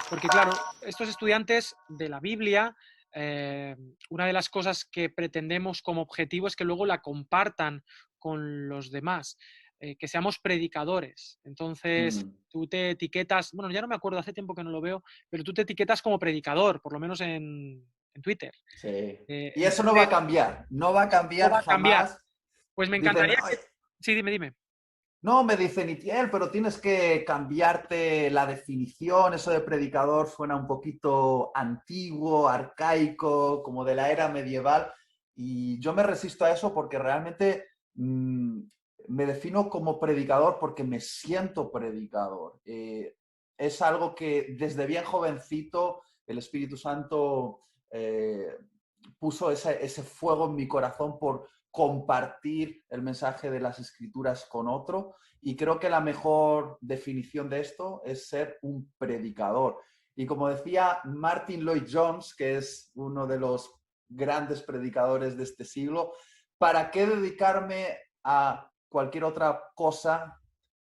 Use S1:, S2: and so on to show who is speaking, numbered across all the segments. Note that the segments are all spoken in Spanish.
S1: Porque claro, estos estudiantes de la Biblia, una de las cosas que pretendemos como objetivo es que luego la compartan con los demás, que seamos predicadores. Entonces,
S2: Mm,
S1: tú te etiquetas, bueno, ya no me acuerdo, hace tiempo que no lo veo, pero tú te etiquetas como predicador, por lo menos en Twitter.
S2: sí. Y eso no va a
S1: Entonces,
S2: cambiar, no va a
S1: no
S2: cambiar
S1: va a cambiar.
S2: jamás.
S1: Pues me
S2: Dicen,
S1: encantaría que...
S2: "Ay,
S1: Sí, dime, dime.
S2: no, me dicen, Itiel, pero tienes que cambiarte la definición, eso de predicador suena un poquito antiguo, arcaico, como de la era medieval, y yo me resisto a eso porque realmente me defino como predicador porque me siento predicador. Es algo que desde bien jovencito el Espíritu Santo eh, puso ese fuego en mi corazón por compartir el mensaje de las escrituras con otro. Y creo que la mejor definición de esto es ser un predicador. Y como decía Martin Lloyd Jones, que es uno de los grandes predicadores de este siglo, ¿para qué dedicarme a cualquier otra cosa,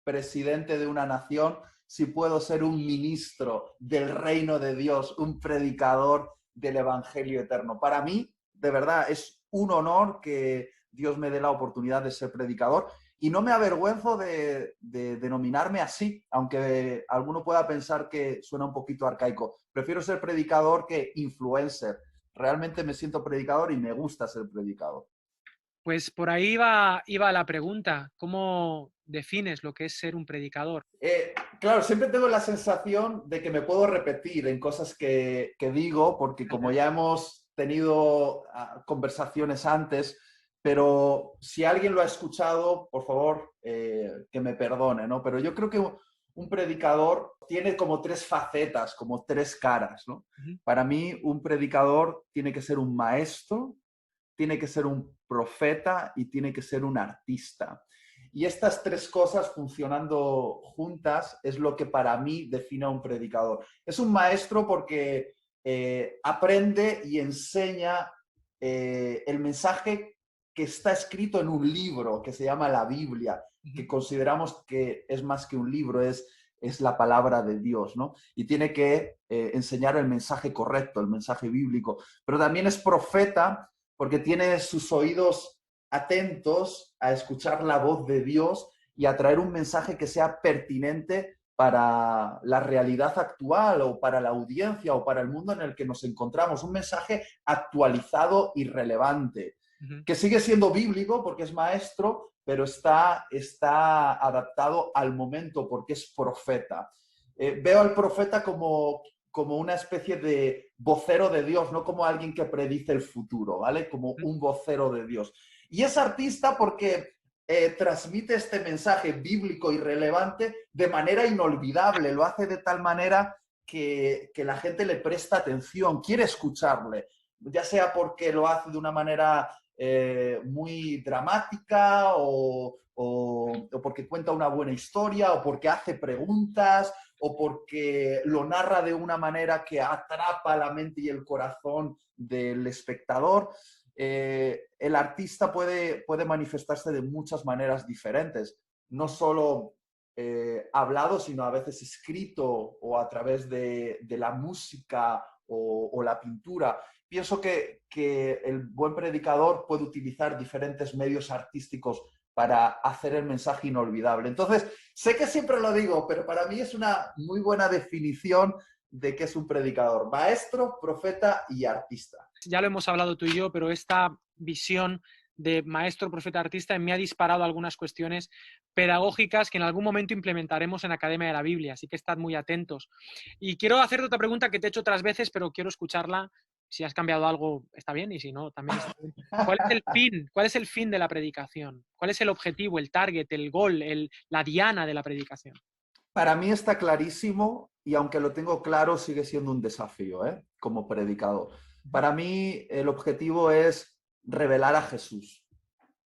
S2: presidente de una nación, si puedo ser un ministro del reino de Dios, un predicador del Evangelio eterno? Para mí, de verdad, es un honor que Dios me dé la oportunidad de ser predicador y no me avergüenzo de denominarme así, aunque alguno pueda pensar que suena un poquito arcaico. Prefiero ser predicador que influencer. Realmente me siento predicador y me gusta ser predicador.
S1: Pues por ahí iba la pregunta. ¿Cómo defines lo que es ser un predicador?
S2: Claro, siempre tengo la sensación de que me puedo repetir en cosas que digo, porque como ya hemos tenido conversaciones antes, pero si alguien lo ha escuchado, por favor, que me perdone, ¿no? Pero yo creo que un predicador tiene como tres facetas, como tres caras, ¿no?
S1: Ujú.
S2: Para mí, un predicador tiene que ser un maestro, tiene que ser un profeta y tiene que ser un artista. Y estas tres cosas funcionando juntas es lo que para mí define a un predicador. Es un maestro porque aprende y enseña el mensaje que está escrito en un libro que se llama la Biblia,
S1: Ujú.
S2: que consideramos que es más que un libro, es la palabra de Dios, ¿no? Y tiene que enseñar el mensaje correcto, el mensaje bíblico. Pero también es profeta porque tiene sus oídos atentos a escuchar la voz de Dios y a traer un mensaje que sea pertinente para la realidad actual o para la audiencia o para el mundo en el que nos encontramos. Un mensaje actualizado y relevante,
S1: Ujú.
S2: que sigue siendo bíblico porque es maestro, pero está adaptado al momento porque es profeta. Veo al profeta como una especie de vocero de Dios, no como alguien que predice el futuro, ¿vale? Como un vocero de Dios. Y es artista porque transmite este mensaje bíblico y relevante de manera inolvidable, lo hace de tal manera que la gente le presta atención, quiere escucharle, ya sea porque lo hace de una manera muy dramática o porque cuenta una buena historia o porque hace preguntas o porque lo narra de una manera que atrapa la mente y el corazón del espectador. El artista puede manifestarse de muchas maneras diferentes, no solo hablado, sino a veces escrito o a través de la música o la pintura. Pienso que el buen predicador puede utilizar diferentes medios artísticos para hacer el mensaje inolvidable. Entonces, sé que siempre lo digo, pero para mí es una muy buena definición de qué es un predicador: maestro, profeta y artista.
S1: Ya lo hemos hablado tú y yo, pero esta visión de maestro, profeta, artista me ha disparado algunas cuestiones pedagógicas que en algún momento implementaremos en Academia de la Biblia, así que estad muy atentos. Y quiero hacerte otra pregunta que te he hecho otras veces, pero quiero escucharla. Si has cambiado algo, está bien, y si no, también está bien. ¿Cuál es el fin? ¿Cuál es el fin de la predicación? ¿Cuál es el objetivo, el target, el gol, la diana de la predicación?
S2: Para mí está clarísimo y aunque lo tengo claro, sigue siendo un desafío, ¿eh? Como predicador. Para mí el objetivo es revelar a Jesús.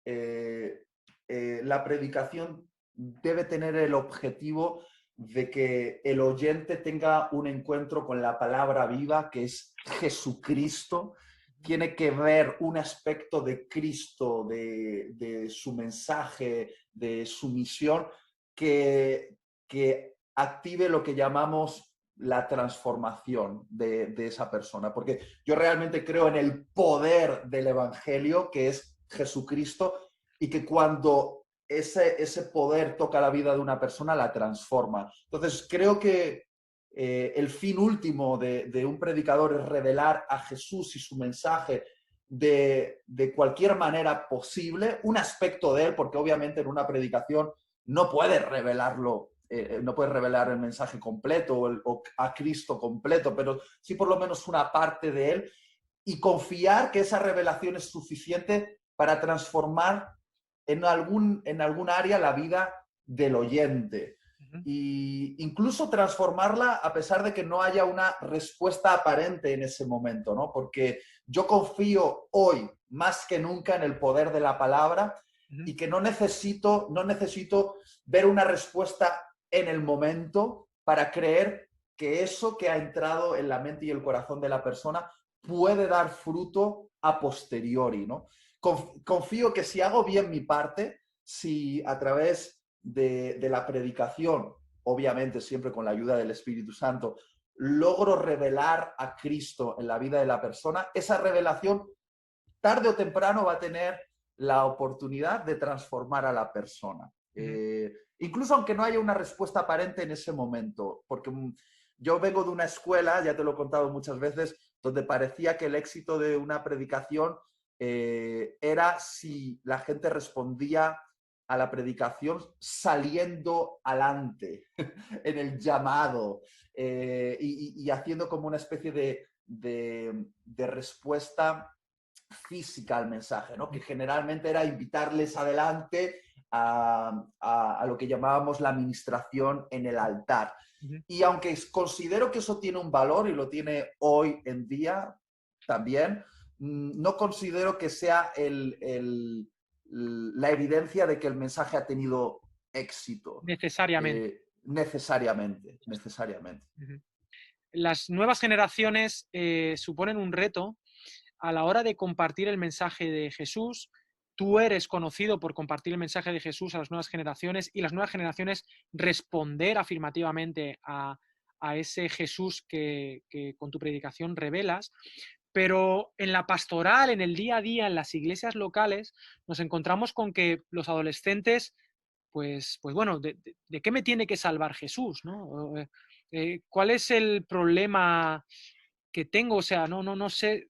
S2: Eh, la predicación debe tener el objetivo de que el oyente tenga un encuentro con la palabra viva, que es Jesucristo. Tiene que ver un aspecto de Cristo, de su mensaje, de su misión, que active lo que llamamos la transformación de esa persona, porque yo realmente creo en el poder del Evangelio, que es Jesucristo, y que cuando ese poder toca la vida de una persona, la transforma. Entonces, creo que el fin último de un predicador es revelar a Jesús y su mensaje de cualquier manera posible, un aspecto de él, porque obviamente en una predicación no puedes revelarlo, no puedes revelar el mensaje completo o a Cristo completo, pero sí por lo menos una parte de él, y confiar que esa revelación es suficiente para transformar en algún área la vida del oyente.
S1: Ujú.
S2: Y incluso transformarla a pesar de que no haya una respuesta aparente en ese momento, ¿no? Porque yo confío hoy más que nunca en el poder de la palabra
S1: Ujú.
S2: y que no necesito ver una respuesta en el momento para creer que eso que ha entrado en la mente y el corazón de la persona puede dar fruto a posteriori, ¿no? Confío que si hago bien mi parte, si a través de la predicación, obviamente siempre con la ayuda del Espíritu Santo, logro revelar a Cristo en la vida de la persona, esa revelación tarde o temprano va a tener la oportunidad de transformar a la persona.
S1: Ujú.
S2: Incluso aunque no haya una respuesta aparente en ese momento, porque yo vengo de una escuela, ya te lo he contado muchas veces, donde parecía que el éxito de una predicación era si la gente respondía a la predicación saliendo adelante en el llamado y haciendo como una especie de respuesta física al mensaje, ¿no? Que generalmente era invitarles adelante a lo que llamábamos la administración en el altar.
S1: Ujú.
S2: Y aunque considero que eso tiene un valor y lo tiene hoy en día también, no considero que sea la evidencia de que el mensaje ha tenido éxito.
S1: Necesariamente.
S2: Necesariamente, necesariamente.
S1: Ujú. Las nuevas generaciones suponen un reto a la hora de compartir el mensaje de Jesús. Tú eres conocido por compartir el mensaje de Jesús a las nuevas generaciones y las nuevas generaciones responder afirmativamente a ese Jesús que con tu predicación revelas. Pero en la pastoral, en el día a día, en las iglesias locales, nos encontramos con que los adolescentes, pues bueno, ¿de qué me tiene que salvar Jesús? ¿No? ¿Cuál es el problema que tengo? O sea, no sé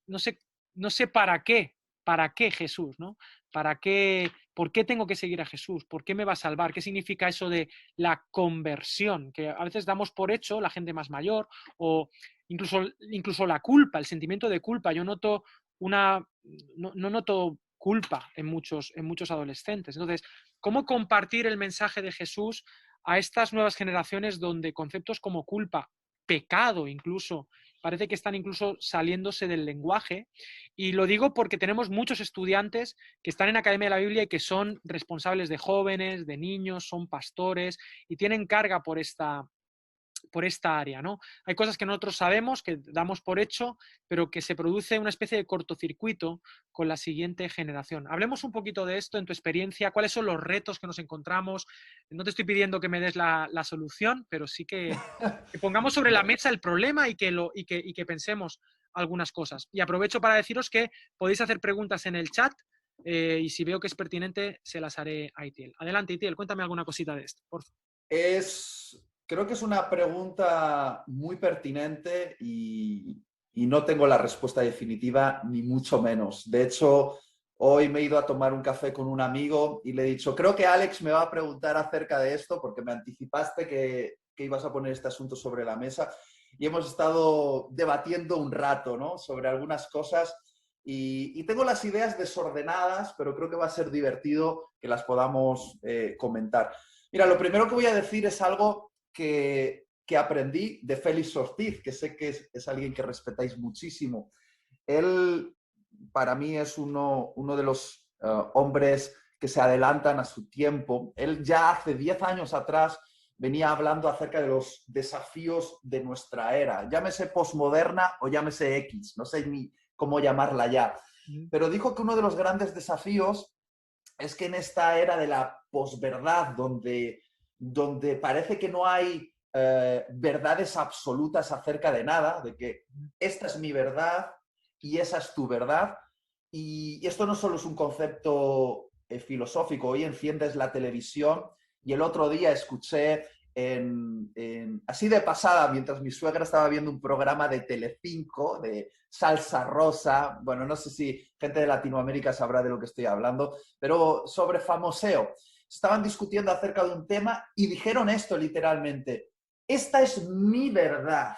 S1: para qué Jesús, ¿no? ¿Para qué, por qué tengo que seguir a Jesús? ¿Por qué me va a salvar? ¿Qué significa eso de la conversión? Que a veces damos por hecho la gente más mayor o incluso la culpa, el sentimiento de culpa. Yo noto no noto culpa en muchos adolescentes. Entonces, ¿cómo compartir el mensaje de Jesús a estas nuevas generaciones donde conceptos como culpa, pecado incluso, parece que están incluso saliéndose del lenguaje? Y lo digo porque tenemos muchos estudiantes que están en Academia de la Biblia y que son responsables de jóvenes, de niños, son pastores y tienen carga por esta área, ¿no? Hay cosas que nosotros sabemos, que damos por hecho, pero que se produce una especie de cortocircuito con la siguiente generación. Hablemos un poquito de esto en tu experiencia, cuáles son los retos que nos encontramos. No te estoy pidiendo que me des la solución, pero sí que pongamos sobre la mesa el problema y que pensemos algunas cosas. Y aprovecho para deciros que podéis hacer preguntas en el chat y si veo que es pertinente, se las haré a Itiel. Adelante, Itiel, cuéntame alguna cosita de esto, por favor.
S2: Creo que es una pregunta muy pertinente y no tengo la respuesta definitiva, ni mucho menos. De hecho, hoy me he ido a tomar un café con un amigo y le he dicho, creo que Alex me va a preguntar acerca de esto porque me anticipaste que ibas a poner este asunto sobre la mesa y hemos estado debatiendo un rato, ¿no? Sobre algunas cosas y tengo las ideas desordenadas, pero creo que va a ser divertido que las podamos comentar. Mira, lo primero que voy a decir es algo que aprendí de Félix Ortiz, que sé que es alguien que respetáis muchísimo. Él, para mí, es uno de los hombres que se adelantan a su tiempo. Él ya hace 10 años atrás venía hablando acerca de los desafíos de nuestra era, llámese posmoderna o llámese X, no sé ni cómo llamarla ya, pero dijo que uno de los grandes desafíos es que en esta era de la posverdad, donde parece que no hay verdades absolutas acerca de nada, de que esta es mi verdad y esa es tu verdad. Y esto no solo es un concepto filosófico. Hoy enciendes la televisión y el otro día escuché así de pasada, mientras mi suegra estaba viendo un programa de Telecinco, de Salsa Rosa, bueno, no sé si gente de Latinoamérica sabrá de lo que estoy hablando, pero sobre famoseo. Estaban discutiendo acerca de un tema y dijeron esto literalmente: esta es mi verdad.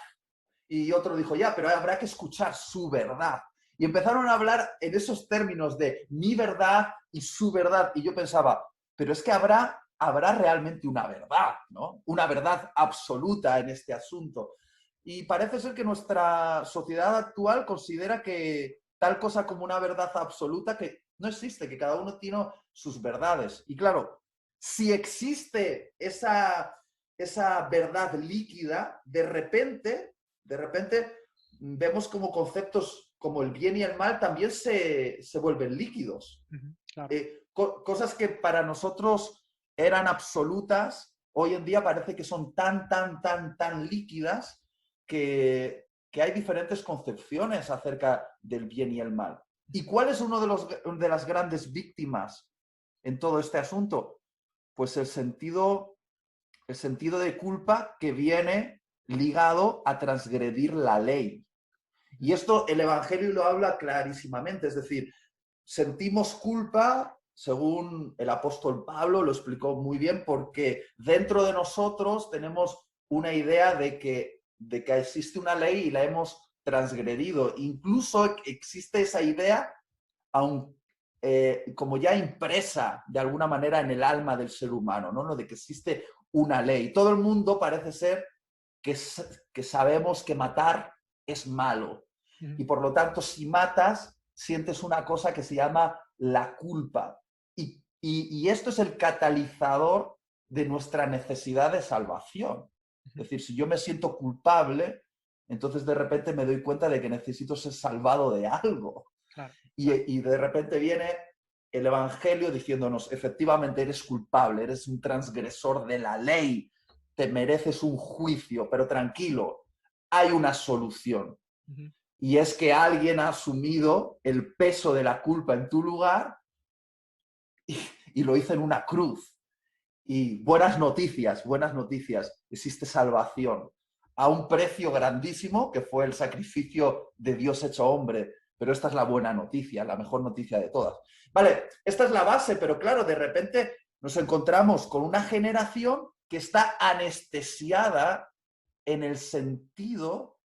S2: Y otro dijo, ya, pero habrá que escuchar su verdad. Y empezaron a hablar en esos términos de mi verdad y su verdad. Y yo pensaba, pero es que habrá realmente una verdad, ¿no? Una verdad absoluta en este asunto. Y parece ser que nuestra sociedad actual considera que tal cosa como una verdad absoluta que no existe, que cada uno tiene sus verdades. Y claro, si existe esa verdad líquida, de repente vemos como conceptos como el bien y el mal también se vuelven líquidos.
S1: Claro.
S2: Cosas que para nosotros eran absolutas, hoy en día parece que son tan líquidas que hay diferentes concepciones acerca del bien y el mal. ¿Y cuál es uno de las grandes víctimas en todo este asunto? Pues el sentido de culpa que viene ligado a transgredir la ley. Y esto el Evangelio lo habla clarísimamente, es decir, sentimos culpa, según el apóstol Pablo lo explicó muy bien, porque dentro de nosotros tenemos una idea de que existe una ley y la hemos transgredido. Incluso existe esa idea, aun, como ya impresa de alguna manera en el alma del ser humano, ¿no? De que existe una ley. Todo el mundo parece ser que sabemos que matar es malo. Y por lo tanto, si matas, sientes una cosa que se llama la culpa. Y esto es el catalizador de nuestra necesidad de salvación. Es decir, si yo me siento culpable, entonces de repente me doy cuenta de que necesito ser salvado de algo.
S1: Claro.
S2: Y de repente viene el Evangelio diciéndonos, efectivamente eres culpable, eres un transgresor de la ley, te mereces un juicio, pero tranquilo, hay una solución. Y es que alguien ha asumido el peso de la culpa en tu lugar y lo hizo en una cruz. Y buenas noticias, existe salvación a un precio grandísimo que fue el sacrificio de Dios hecho hombre. Pero esta es la buena noticia, la mejor noticia de todas. Vale, esta es la base, pero claro, de repente nos encontramos con una generación que está anestesiada en el sentido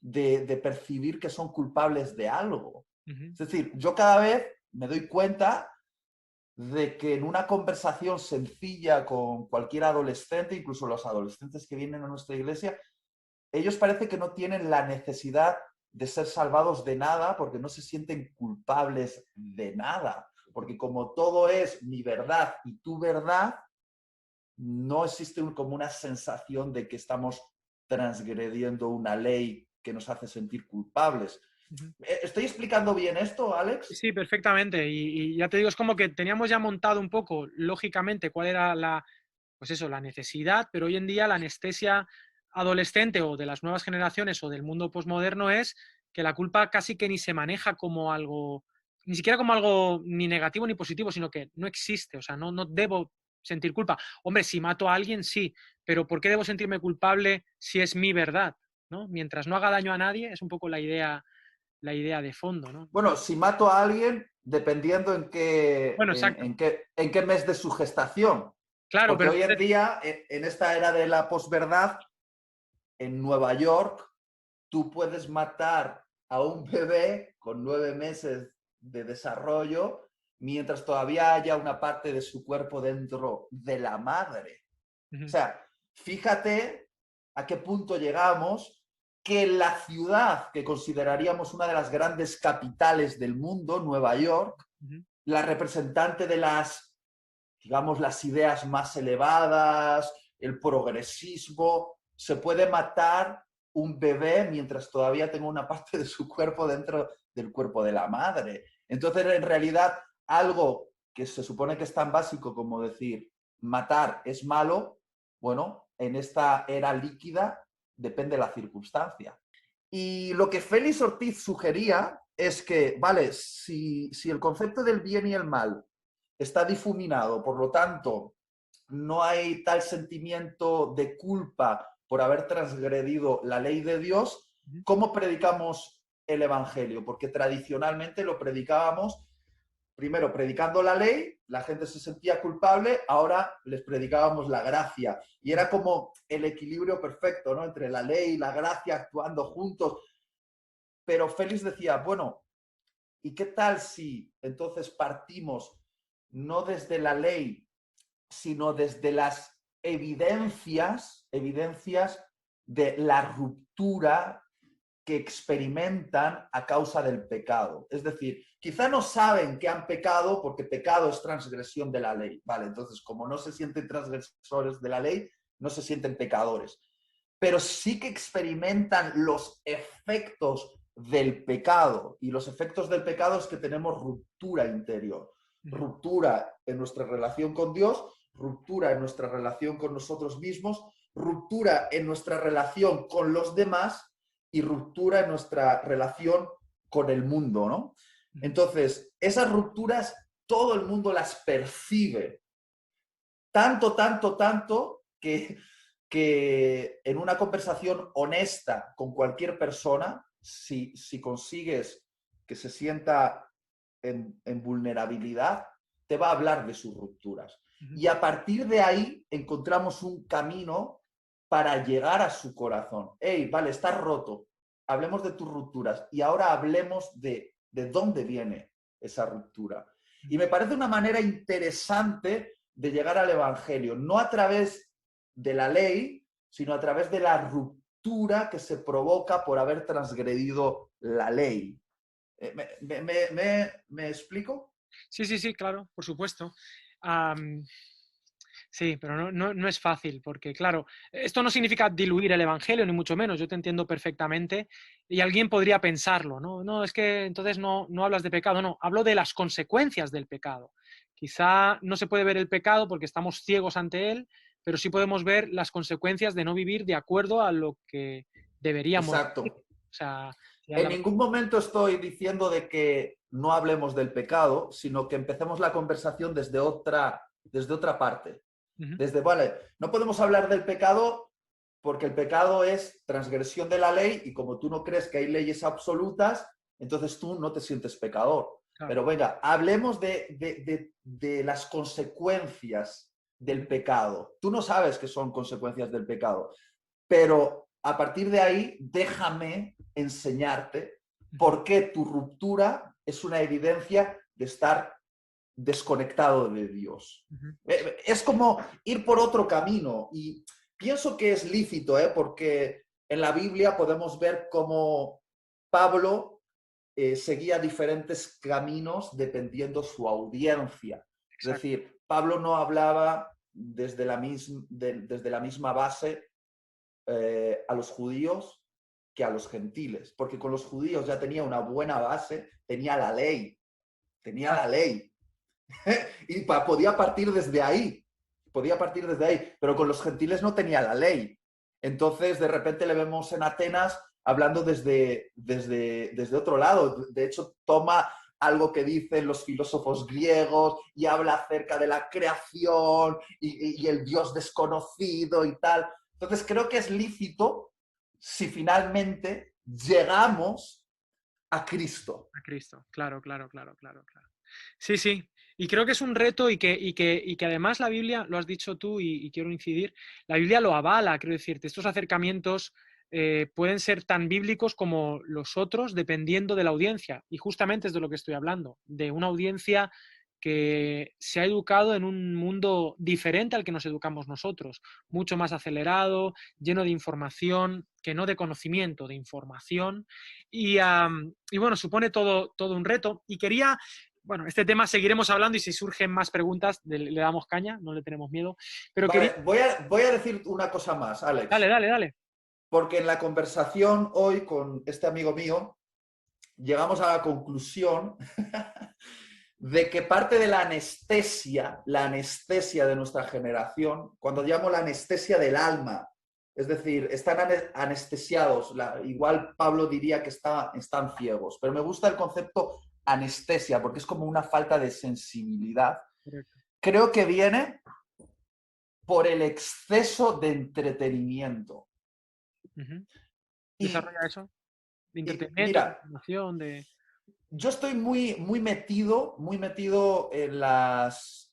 S2: de percibir que son culpables de algo. Es decir, yo cada vez me doy cuenta de que en una conversación sencilla con cualquier adolescente, incluso los adolescentes que vienen a nuestra iglesia, ellos parece que no tienen la necesidad de ser salvados de nada porque no se sienten culpables de nada. Porque como todo es mi verdad y tu verdad, no existe como una sensación de que estamos transgrediendo una ley que nos hace sentir culpables. ¿Estoy explicando bien esto, Alex?
S1: Sí, perfectamente. Y ya te digo, es como que teníamos ya montado un poco, lógicamente, cuál era pues eso, la necesidad, pero hoy en día la anestesia adolescente o de las nuevas generaciones o del mundo posmoderno es que la culpa casi que ni se maneja como algo, ni siquiera como algo ni negativo ni positivo, sino que no existe, o sea, no debo sentir culpa. Hombre, si mato a alguien, sí, pero ¿por qué debo sentirme culpable si es mi verdad? ¿No? Mientras no haga daño a nadie, es un poco la idea de fondo, ¿no?
S2: Bueno, si mato a alguien, dependiendo
S1: Bueno, exacto.
S2: en qué mes de su gestación.
S1: Claro,
S2: Porque
S1: pero
S2: hoy en día, en esta era de la posverdad, en Nueva York, tú puedes matar a un bebé con 9 meses de desarrollo mientras todavía haya una parte de su cuerpo dentro de la madre. O sea, fíjate a qué punto llegamos que la ciudad que consideraríamos una de las grandes capitales del mundo, Nueva York, la representante de digamos, las ideas más elevadas, el progresismo, se puede matar un bebé mientras todavía tenga una parte de su cuerpo dentro del cuerpo de la madre. Entonces, en realidad, algo que se supone que es tan básico como decir matar es malo, bueno, en esta era líquida depende de la circunstancia. Y lo que Félix Ortiz sugería es que, vale, si el concepto del bien y el mal está difuminado, por lo tanto, no hay tal sentimiento de culpa por haber transgredido la ley de Dios, ¿cómo predicamos el Evangelio? Porque tradicionalmente lo predicábamos, primero predicando la ley, la gente se sentía culpable, ahora les predicábamos la gracia. Y era como el equilibrio perfecto, ¿no? Entre la ley y la gracia actuando juntos. Pero Félix decía, bueno, ¿y qué tal si entonces partimos no desde la ley, sino desde las evidencias de la ruptura que experimentan a causa del pecado? Es decir, quizá no saben que han pecado porque pecado es transgresión de la ley. Vale, entonces, como no se sienten transgresores de la ley, no se sienten pecadores. Pero sí que experimentan los efectos del pecado. Y los efectos del pecado es que tenemos ruptura interior. Ruptura en nuestra relación con Dios, ruptura en nuestra relación con nosotros mismos, ruptura en nuestra relación con los demás y ruptura en nuestra relación con el mundo, ¿no? Entonces, esas rupturas todo el mundo las percibe. Tanto que en una conversación honesta con cualquier persona, si consigues que se sienta en vulnerabilidad, te va a hablar de sus rupturas. Y a partir de ahí encontramos un camino para llegar a su corazón. Hey, vale, estás roto, hablemos de tus rupturas y ahora hablemos de dónde viene esa ruptura. Y me parece una manera interesante de llegar al Evangelio, no a través de la ley, sino a través de la ruptura que se provoca por haber transgredido la ley. ¿Me explico?
S1: Sí, claro, por supuesto. Sí, pero no es fácil, porque claro, esto no significa diluir el Evangelio, ni mucho menos, yo te entiendo perfectamente, y alguien podría pensarlo, ¿no? No, es que entonces no hablas de pecado, no, hablo de las consecuencias del pecado. Quizá no se puede ver el pecado porque estamos ciegos ante él, pero sí podemos ver las consecuencias de no vivir de acuerdo a lo que deberíamos vivir.
S2: Exacto.
S1: O sea,
S2: En ningún momento estoy diciendo de que no hablemos del pecado, sino que empecemos la conversación desde otra parte. Desde, vale, no podemos hablar del pecado porque el pecado es transgresión de la ley y como tú no crees que hay leyes absolutas, entonces tú no te sientes pecador. Claro. Pero venga, hablemos de las consecuencias del pecado. Tú no sabes qué son consecuencias del pecado, pero a partir de ahí déjame enseñarte por qué tu ruptura es una evidencia de estar desconectado de Dios. Es como ir por otro camino y pienso que es lícito, porque en la Biblia podemos ver cómo Pablo seguía diferentes caminos dependiendo su audiencia. Exacto. Es decir, Pablo no hablaba desde la misma base a los judíos que a los gentiles, porque con los judíos ya tenía una buena base, tenía la ley, y podía partir desde ahí, pero con los gentiles no tenía la ley. Entonces, de repente le vemos en Atenas hablando desde otro lado. De hecho, toma algo que dicen los filósofos griegos y habla acerca de la creación y el Dios desconocido y tal. Entonces, creo que es lícito si finalmente llegamos a Cristo.
S1: A Cristo, claro. Sí. Y creo que es un reto y que además la Biblia, lo has dicho tú y quiero incidir, la Biblia lo avala, quiero decirte, estos acercamientos pueden ser tan bíblicos como los otros dependiendo de la audiencia. Y justamente es de lo que estoy hablando, de una audiencia que se ha educado en un mundo diferente al que nos educamos nosotros, mucho más acelerado, lleno de información, que no de conocimiento, de información. Y bueno, supone todo un reto. Y quería... Bueno, este tema seguiremos hablando y si surgen más preguntas le damos caña, no le tenemos miedo. Pero
S2: vale, voy a decir una cosa más, Alex.
S1: Dale.
S2: Porque en la conversación hoy con este amigo mío llegamos a la conclusión de que parte de la anestesia de nuestra generación, cuando llamo la anestesia del alma, es decir, están anestesiados, igual Pablo diría que están ciegos, pero me gusta el concepto anestesia porque es como una falta de sensibilidad.
S1: Correcto.
S2: Creo que viene por el exceso de entretenimiento.
S1: ¿Desarrolla eso? De entretenimiento, de
S2: Mira,
S1: información, de...
S2: yo estoy muy metido en las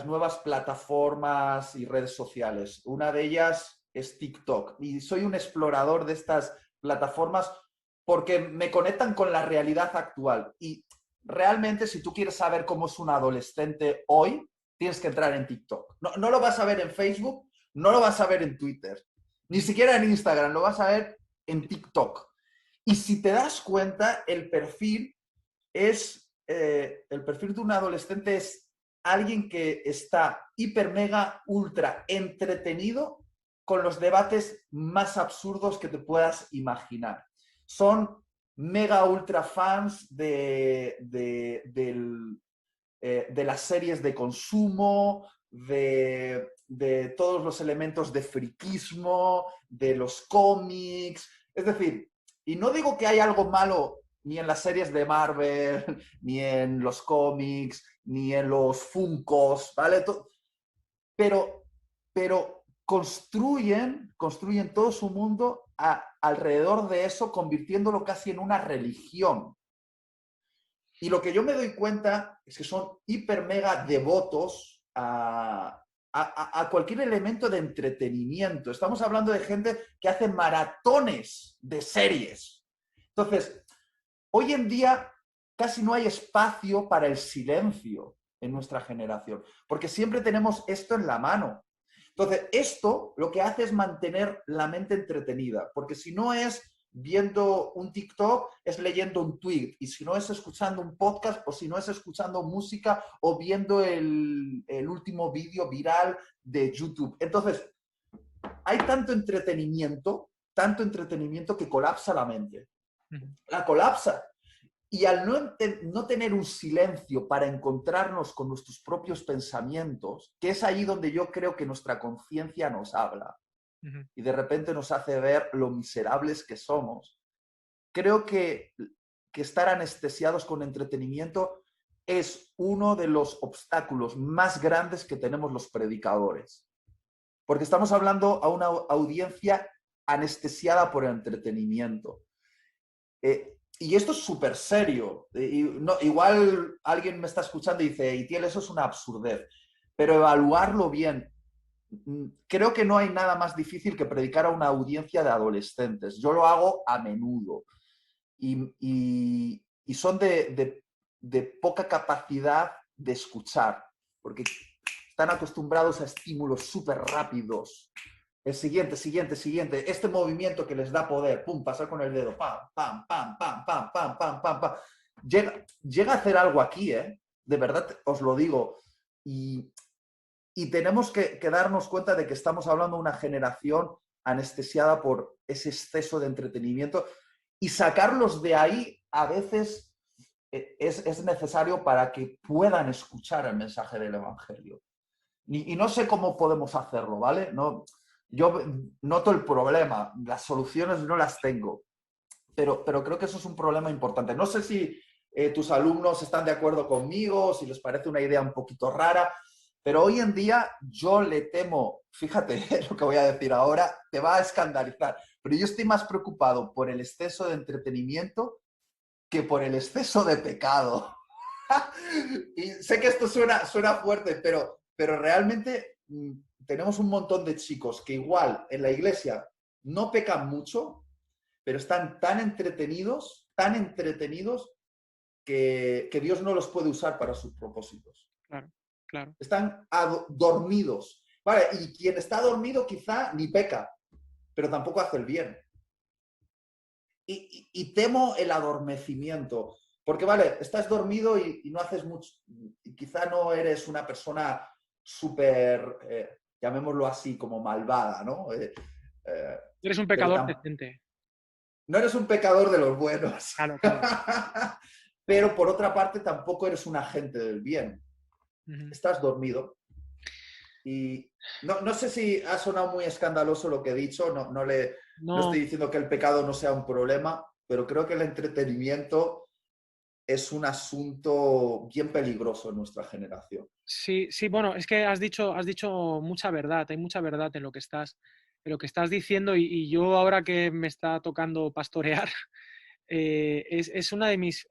S2: nuevas plataformas y redes sociales. Una de ellas es TikTok y soy un explorador de estas plataformas porque me conectan con la realidad actual. Y realmente, si tú quieres saber cómo es un adolescente hoy, tienes que entrar en TikTok. No lo vas a ver en Facebook, no lo vas a ver en Twitter, ni siquiera en Instagram, lo vas a ver en TikTok. Y si te das cuenta, el perfil de un adolescente es alguien que está hiper, mega, ultra entretenido con los debates más absurdos que te puedas imaginar. Son mega, ultra fans de las series de consumo, de todos los elementos de friquismo, de los cómics. Es decir, y no digo que hay algo malo ni en las series de Marvel, ni en los cómics, ni en los Funkos, ¿vale? Pero construyen todo su mundo alrededor de eso, convirtiéndolo casi en una religión. Y lo que yo me doy cuenta es que son hiper mega devotos a cualquier elemento de entretenimiento. Estamos hablando de gente que hace maratones de series. Entonces, hoy en día casi no hay espacio para el silencio en nuestra generación, porque siempre tenemos esto en la mano. Entonces, esto lo que hace es mantener la mente entretenida, porque si no es viendo un TikTok, es leyendo un tweet, y si no es escuchando un podcast, o si no es escuchando música, o viendo el último vídeo viral de YouTube. Entonces, hay tanto entretenimiento que colapsa la mente. La colapsa. Y al no tener un silencio para encontrarnos con nuestros propios pensamientos, que es ahí donde yo creo que nuestra conciencia nos habla y de repente nos hace ver lo miserables que somos, creo que estar anestesiados con entretenimiento es uno de los obstáculos más grandes que tenemos los predicadores. Porque estamos hablando a una audiencia anestesiada por el entretenimiento. Y esto es súper serio. Igual alguien me está escuchando y dice, Itiel, eso es una absurdez. Pero evaluarlo bien. Creo que no hay nada más difícil que predicar a una audiencia de adolescentes. Yo lo hago a menudo. Y son de poca capacidad de escuchar, porque están acostumbrados a estímulos súper rápidos. El siguiente. Este movimiento que les da poder, pum, pasar con el dedo, pam, pam, pam, pam, pam, pam, pam, pam, pam. Llega a hacer algo aquí, ¿eh? De verdad os lo digo. Y tenemos que darnos cuenta de que estamos hablando de una generación anestesiada por ese exceso de entretenimiento y sacarlos de ahí a veces es necesario para que puedan escuchar el mensaje del Evangelio. Y no sé cómo podemos hacerlo, ¿vale? No, yo noto el problema, las soluciones no las tengo, pero creo que eso es un problema importante. No sé si tus alumnos están de acuerdo conmigo, si les parece una idea un poquito rara, pero hoy en día yo le temo, fíjate lo que voy a decir ahora, te va a escandalizar, pero yo estoy más preocupado por el exceso de entretenimiento que por el exceso de pecado. Y sé que esto suena fuerte, pero realmente tenemos un montón de chicos que igual en la iglesia no pecan mucho, pero están tan entretenidos que Dios no los puede usar para sus propósitos.
S1: Claro.
S2: Están dormidos. Vale, y quien está dormido quizá ni peca, pero tampoco hace el bien. Y temo el adormecimiento. Porque, vale, estás dormido y no haces mucho. Y quizá no eres una persona súper, llamémoslo así, como malvada, ¿no?
S1: Eres un pecador decente.
S2: No eres un pecador de los buenos.
S1: Claro.
S2: pero por otra parte tampoco eres un agente del bien.
S1: Ujú.
S2: Estás dormido. Y no sé si ha sonado muy escandaloso lo que he dicho, no
S1: No,
S2: estoy diciendo que el pecado no sea un problema, pero creo que el entretenimiento es un asunto bien peligroso en nuestra generación.
S1: sí, sí, bueno, es que has dicho mucha verdad, hay mucha verdad en lo que estás diciendo y yo ahora que me está tocando pastorear, es una de mis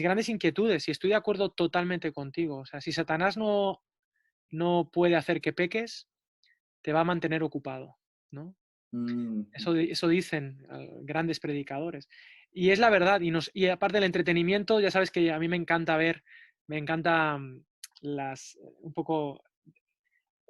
S1: grandes inquietudes y estoy de acuerdo totalmente contigo. O sea, si Satanás no puede hacer que peques, te va a mantener ocupado, ¿no?
S2: Mm,
S1: Eso dicen grandes predicadores. Y es la verdad. Y aparte del entretenimiento, ya sabes que a mí me encanta ver, me encanta un poco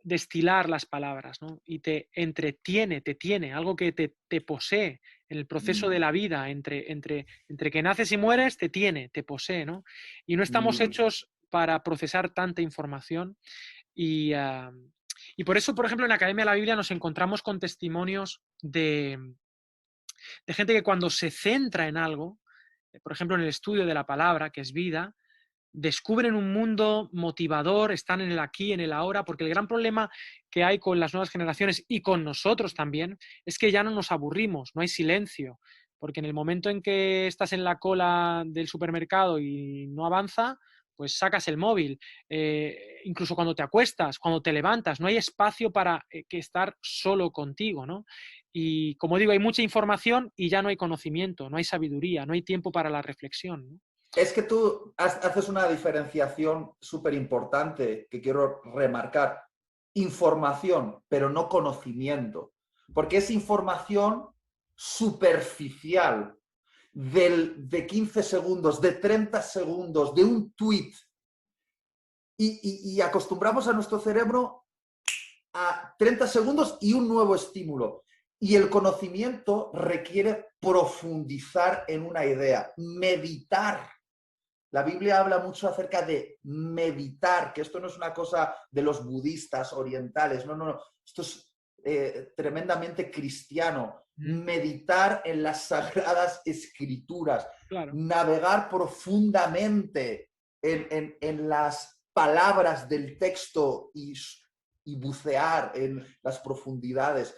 S1: destilar las palabras, ¿no? Y te entretiene, te tiene, algo que te posee en el proceso de
S2: mm,
S1: la vida, entre que naces y mueres, te tiene, te posee, ¿no? Y no estamos
S2: mm.
S1: hechos para procesar tanta información y, y por eso, por ejemplo, en la Academia de la Biblia nos encontramos con testimonios de gente que cuando se centra en algo, por ejemplo, en el estudio de la palabra, que es vida, descubren un mundo motivador, están en el aquí, en el ahora, porque el gran problema que hay con las nuevas generaciones y con nosotros también es que ya no nos aburrimos, no hay silencio, porque en el momento en que estás en la cola del supermercado y no avanza, pues sacas el móvil. Incluso cuando te acuestas, cuando te levantas, no hay espacio para que estar solo contigo, ¿no? Y como digo, hay mucha información y ya no hay conocimiento, no hay sabiduría, no hay tiempo para la reflexión, ¿no?
S2: Es que tú haces una diferenciación súper importante que quiero remarcar. Información, pero no conocimiento. Porque es información superficial de 15 segundos, de 30 segundos, de un tweet. Y acostumbramos a nuestro cerebro a 30 segundos y un nuevo estímulo. Y el conocimiento requiere profundizar en una idea, meditar. La Biblia habla mucho acerca de meditar, que esto no es una cosa de los budistas orientales, no. Esto es tremendamente cristiano.
S1: Ujú.
S2: Meditar en las sagradas escrituras,
S1: Claro.
S2: navegar profundamente en las palabras del texto y bucear en las profundidades.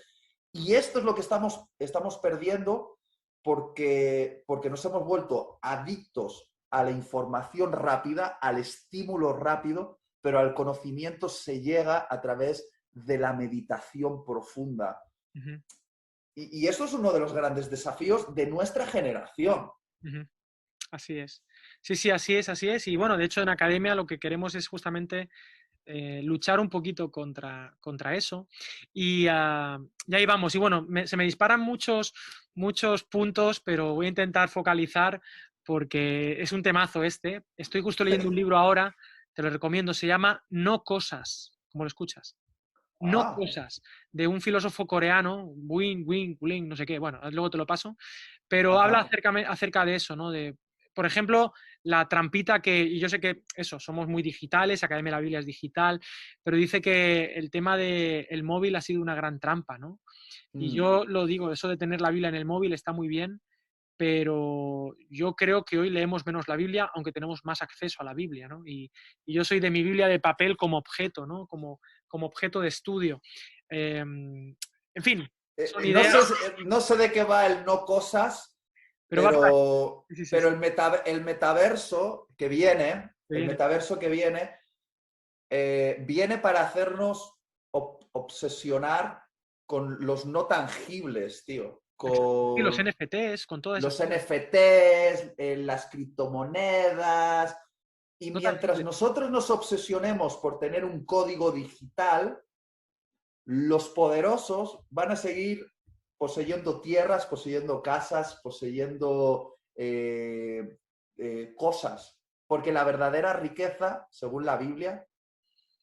S2: Y esto es lo que estamos perdiendo porque nos hemos vuelto adictos a la información rápida, al estímulo rápido, pero al conocimiento se llega a través de la meditación profunda.
S1: Ujú.
S2: Y eso es uno de los grandes desafíos de nuestra generación.
S1: Ujú. Así es. Sí, sí, así es, así es. Y bueno, de hecho en academia lo que queremos es justamente luchar un poquito contra eso. Y ahí vamos. Y bueno, se me disparan muchos puntos, pero voy a intentar focalizar porque es un temazo este. Estoy justo leyendo un libro ahora, te lo recomiendo, se llama No cosas, como lo escuchas. No
S2: Ah,
S1: cosas, de un filósofo coreano, Wing, no sé qué, bueno, luego te lo paso, pero habla
S2: ajá.
S1: acerca de eso, ¿no? De, por ejemplo, la trampita y yo sé que eso, somos muy digitales, Academia de la Biblia es digital, pero dice que el tema del móvil ha sido una gran trampa, ¿no? Y
S2: Mm.
S1: yo lo digo, eso de tener la Biblia en el móvil está muy bien, pero yo creo que hoy leemos menos la Biblia, aunque tenemos más acceso a la Biblia, ¿no? Y yo soy de mi Biblia de papel como objeto, ¿no? Como objeto de estudio. En fin, son
S2: No
S1: ideas,
S2: sé, no sé de qué va el no cosas,
S1: pero va por ahí. Sí, sí, sí,
S2: pero
S1: sí.
S2: el metaverso que viene,
S1: Que viene.
S2: viene para hacernos obsesionar con los no tangibles, tío.
S1: Sí, los
S2: Con
S1: NFTs, con toda esa
S2: los
S1: historia.
S2: NFTs, las criptomonedas. Y
S1: No
S2: mientras
S1: tangibles.
S2: nosotros nos obsesionemos por tener un código digital, los poderosos van a seguir poseyendo tierras, poseyendo casas, poseyendo cosas. Porque la verdadera riqueza, según la Biblia,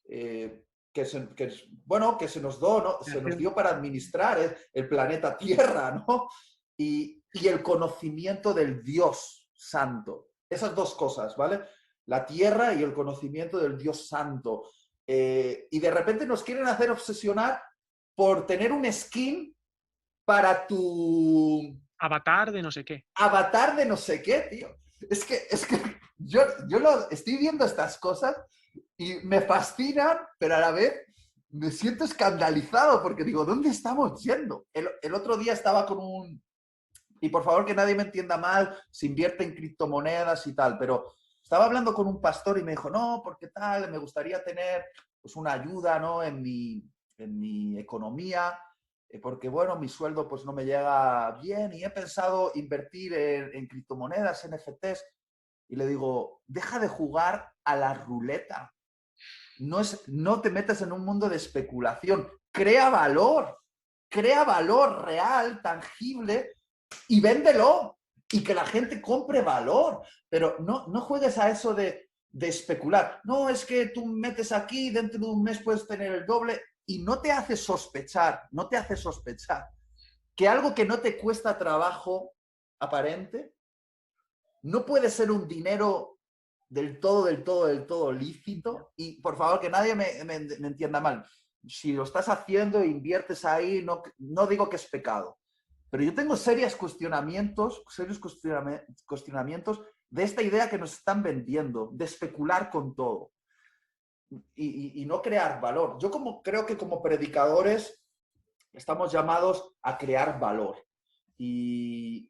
S2: eh, bueno, que se nos, ¿no? Se nos dio para administrar el planeta Tierra, ¿no? Y el conocimiento del Dios Santo. Esas dos cosas, ¿vale? La Tierra y el conocimiento del Dios Santo. Y de repente nos quieren hacer obsesionar por tener un skin para tu
S1: Avatar de no sé qué.
S2: avatar de no sé qué, tío. Es que yo estoy viendo estas cosas y me fascinan, pero a la vez me siento escandalizado porque digo, ¿dónde estamos yendo? El otro día estaba con un... Y por favor que nadie me entienda mal, se invierte en criptomonedas y tal, pero estaba hablando con un pastor y me dijo, no, porque tal, me gustaría tener pues una ayuda, ¿no? En mi economía, porque bueno, mi sueldo pues no me llega bien y he pensado invertir en criptomonedas, NFTs, y le digo, deja de jugar a la ruleta, no te metas en un mundo de especulación, crea valor real, tangible y véndelo y que la gente compre valor, pero no juegues a eso de especular. No, es que tú metes aquí, dentro de un mes puedes tener el doble y no te hace sospechar que algo que no te cuesta trabajo aparente no puede ser un dinero del todo lícito. Y por favor, que nadie me entienda mal. Si lo estás haciendo e inviertes ahí, no digo que es pecado. Pero yo tengo serios cuestionamientos de esta idea que nos están vendiendo, de especular con todo y no crear valor. Creo que como predicadores estamos llamados a crear valor. Y,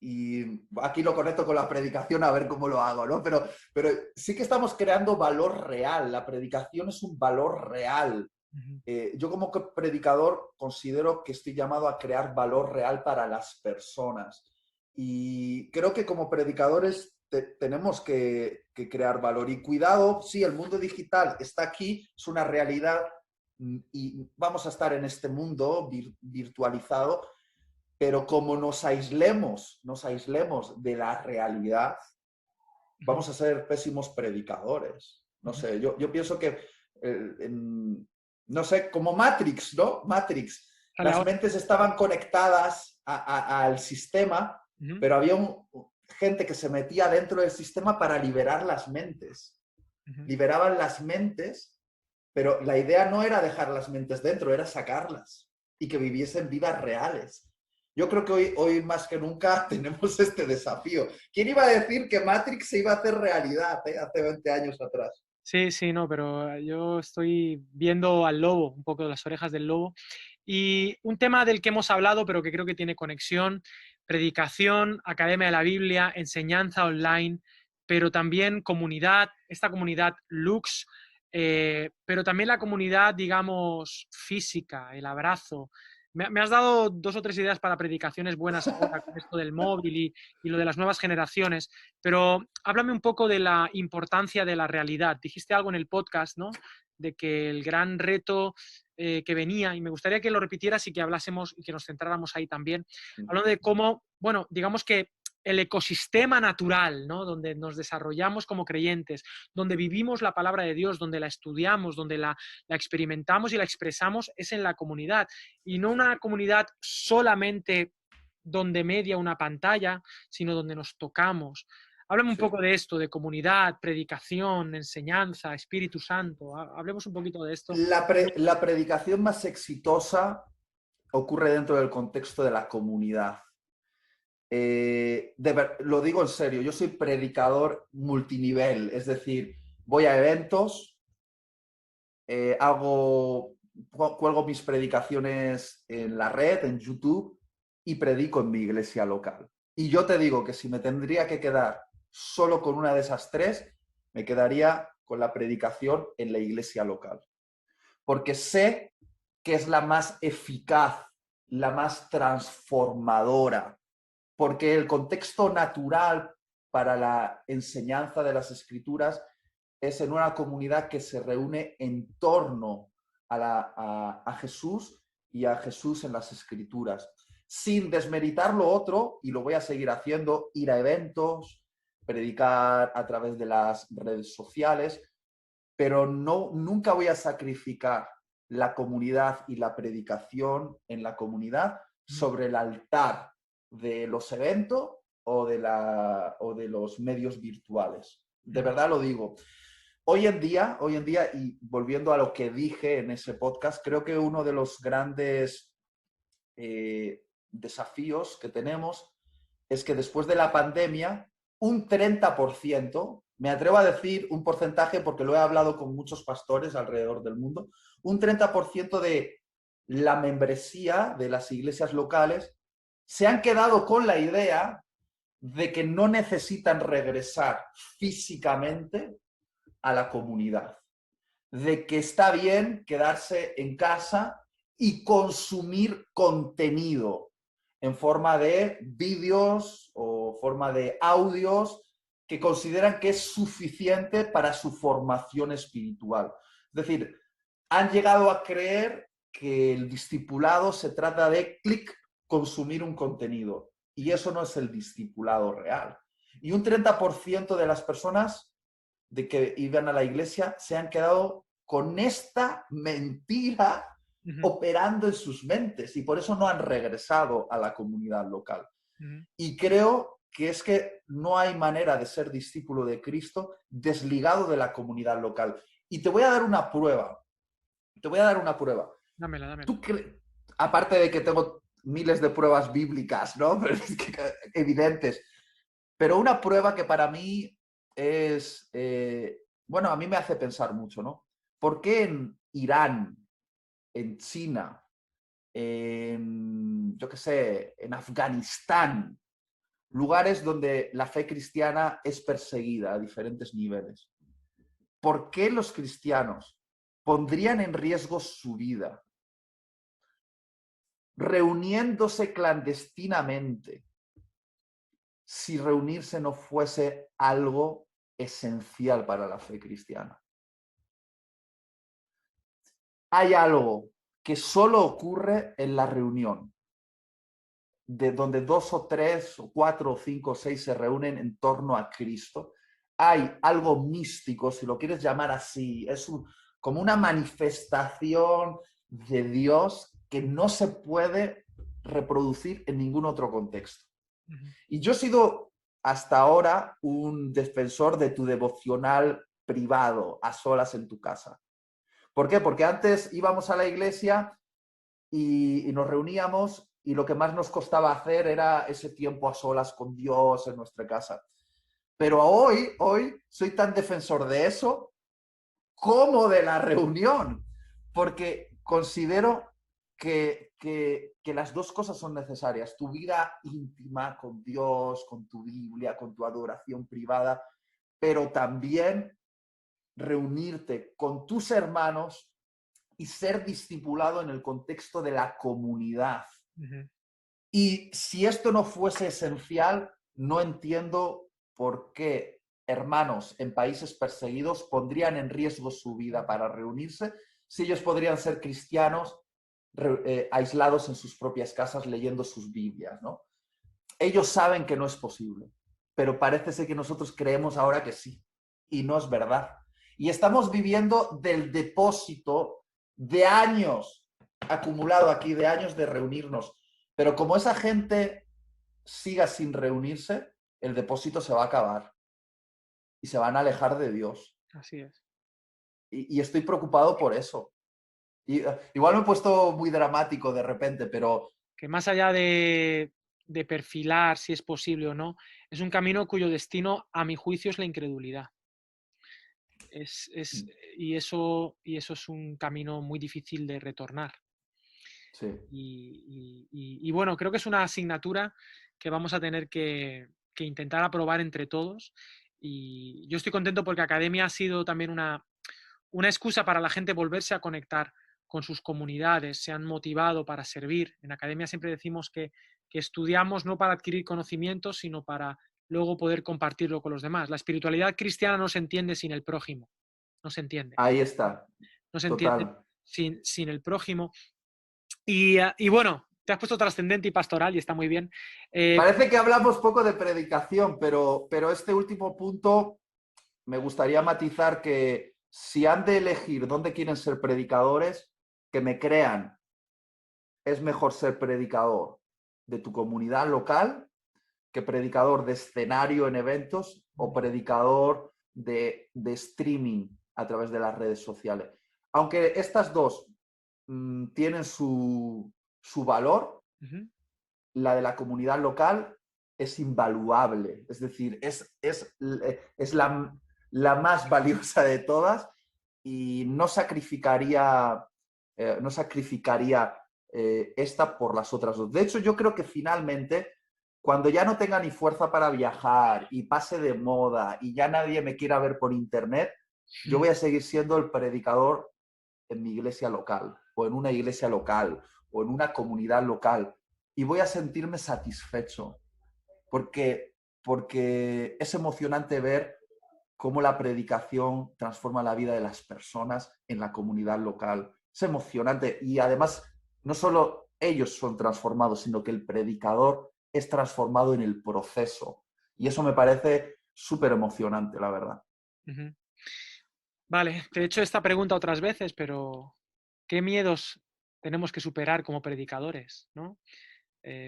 S2: y aquí lo conecto con la predicación a ver cómo lo hago, ¿no? Pero sí que estamos creando valor real. La predicación es un valor real. Yo como predicador considero que estoy llamado a crear valor real para las personas. Y creo que como predicadores tenemos que crear valor. Y cuidado, sí, el mundo digital está aquí, es una realidad y vamos a estar en este mundo virtualizado, pero como nos aislemos de la realidad, vamos a ser pésimos predicadores. No sé, yo pienso que, no sé, como Matrix, ¿no? Matrix.
S1: Sale
S2: Las
S1: ahora.
S2: mentes estaban conectadas al sistema, pero había gente que se metía dentro del sistema para liberar las mentes. Liberaban las mentes, pero la idea no era dejar las mentes dentro, era sacarlas y que viviesen vidas reales. Yo creo que hoy más que nunca tenemos este desafío. ¿Quién iba a decir que Matrix se iba a hacer realidad hace 20 años atrás?
S1: Sí, sí, no, pero yo estoy viendo al lobo, un poco de las orejas del lobo. Y un tema del que hemos hablado, pero que creo que tiene conexión, predicación, Academia de la Biblia, enseñanza online, pero también comunidad, esta comunidad Lux, pero también la comunidad, digamos, física, el abrazo. Me has dado 2 o 3 ideas para predicaciones buenas ahora con esto del móvil y lo de las nuevas generaciones, pero háblame un poco de la importancia de la realidad. Dijiste algo en el podcast, ¿no? De que el gran reto que venía, y me gustaría que lo repitieras y que hablásemos y que nos centráramos ahí también, hablando de cómo, bueno, digamos que el ecosistema natural, ¿no? Donde nos desarrollamos como creyentes, donde vivimos la palabra de Dios, donde la estudiamos, donde la experimentamos y la expresamos, es en la comunidad. Y no una comunidad solamente donde media una pantalla, sino donde nos tocamos. Háblame un
S2: Sí.
S1: poco de esto, de comunidad, predicación, enseñanza, Espíritu Santo. Hablemos un poquito de esto.
S2: La predicación más exitosa ocurre dentro del contexto de la comunidad. Lo digo en serio, yo soy predicador multinivel, es decir, voy a eventos, cuelgo mis predicaciones en la red, en YouTube, y predico en mi iglesia local. Y yo te digo que si me tendría que quedar solo con una de esas tres, me quedaría con la predicación en la iglesia local. Porque sé que es la más eficaz, la más transformadora, porque el contexto natural para la enseñanza de las escrituras es en una comunidad que se reúne en torno a Jesús y a Jesús en las escrituras, sin desmeritar lo otro, y lo voy a seguir haciendo, ir a eventos, predicar a través de las redes sociales, pero nunca voy a sacrificar la comunidad y la predicación en la comunidad sobre el altar de los eventos o de los medios virtuales. De verdad lo digo. Hoy en día, y volviendo a lo que dije en ese podcast, creo que uno de los grandes desafíos que tenemos es que después de la pandemia un 30%, me atrevo a decir un porcentaje porque lo he hablado con muchos pastores alrededor del mundo, un 30% de la membresía de las iglesias locales se han quedado con la idea de que no necesitan regresar físicamente a la comunidad, de que está bien quedarse en casa y consumir contenido en forma de vídeos o forma de audios que consideran que es suficiente para su formación espiritual. Es decir, han llegado a creer que el discipulado se trata de clic, consumir un contenido. Y eso no es el discipulado real. Y un 30% de las personas de que iban a la iglesia se han quedado con esta mentira operando en sus mentes y por eso no han regresado a la comunidad local. Y creo que es que no hay manera de ser discípulo de Cristo desligado de la comunidad local. Y te voy a dar una prueba. Te voy a dar una prueba.
S1: Dámela.
S2: ¿Tú aparte de que tengo miles de pruebas bíblicas, ¿no? Pero es que, evidentes. Pero una prueba que para mí es, bueno, a mí me hace pensar mucho, ¿no? ¿Por qué en Irán, en China, yo qué sé, en Afganistán, lugares donde la fe cristiana es perseguida a diferentes niveles? ¿Por qué los cristianos pondrían en riesgo su vida reuniéndose clandestinamente si reunirse no fuese algo esencial para la fe cristiana? Hay algo que solo ocurre en la reunión, de donde 2 o 3 o 4 o 5 o 6 se reúnen en torno a Cristo. Hay algo místico, si lo quieres llamar así, como una manifestación de Dios que no se puede reproducir en ningún otro contexto. Y yo he sido hasta ahora un defensor de tu devocional privado, a solas en tu casa. ¿Por qué? Porque antes íbamos a la iglesia y nos reuníamos y lo que más nos costaba hacer era ese tiempo a solas con Dios en nuestra casa. Pero hoy soy tan defensor de eso como de la reunión, porque considero que las dos cosas son necesarias. Tu vida íntima con Dios, con tu Biblia, con tu adoración privada, pero también reunirte con tus hermanos y ser discipulado en el contexto de la comunidad. Y si esto no fuese esencial, no entiendo por qué hermanos en países perseguidos pondrían en riesgo su vida para reunirse si ellos podrían ser cristianos aislados en sus propias casas leyendo sus Biblias, ¿no? Ellos saben que no es posible, pero parece ser que nosotros creemos ahora que sí, y no es verdad. Y estamos viviendo del depósito de años acumulado aquí, de años de reunirnos. Pero como esa gente siga sin reunirse, el depósito se va a acabar y se van a alejar de Dios.
S1: Así es.
S2: Y estoy preocupado por eso. Igual me he puesto muy dramático de repente, pero...
S1: Que más allá de perfilar si es posible o no, es un camino cuyo destino, a mi juicio, es la incredulidad. Y eso es un camino muy difícil de retornar.
S2: Sí.
S1: Y bueno, creo que es una asignatura que vamos a tener que intentar aprobar entre todos. Y yo estoy contento porque Academia ha sido también una excusa para la gente volverse a conectar con sus comunidades, se han motivado para servir. En Academia siempre decimos que estudiamos no para adquirir conocimientos, sino para luego poder compartirlo con los demás. La espiritualidad cristiana no se entiende sin el prójimo, no se entiende.
S2: Ahí está.
S1: No se
S2: Total.
S1: entiende sin el prójimo. Y bueno, te has puesto trascendente y pastoral y está muy bien.
S2: Parece que hablamos poco de predicación, pero este último punto me gustaría matizar que si han de elegir dónde quieren ser predicadores, que me crean, es mejor ser predicador de tu comunidad local que predicador de escenario en eventos o predicador de streaming a través de las redes sociales. Aunque estas dos tienen su valor, la de la comunidad local es invaluable. Es decir, es la más valiosa de todas y no sacrificaría esta por las otras dos. De hecho, yo creo que finalmente, cuando ya no tenga ni fuerza para viajar y pase de moda y ya nadie me quiera ver por internet, yo voy a seguir siendo el predicador en mi iglesia local o en una iglesia local o en una comunidad local y voy a sentirme satisfecho porque es emocionante ver cómo la predicación transforma la vida de las personas en la comunidad local. Es emocionante y además no solo ellos son transformados, sino que el predicador es transformado en el proceso. Y eso me parece súper emocionante, la verdad.
S1: Ujú. Vale, te he hecho esta pregunta otras veces, pero ¿qué miedos tenemos que superar como predicadores, ¿no?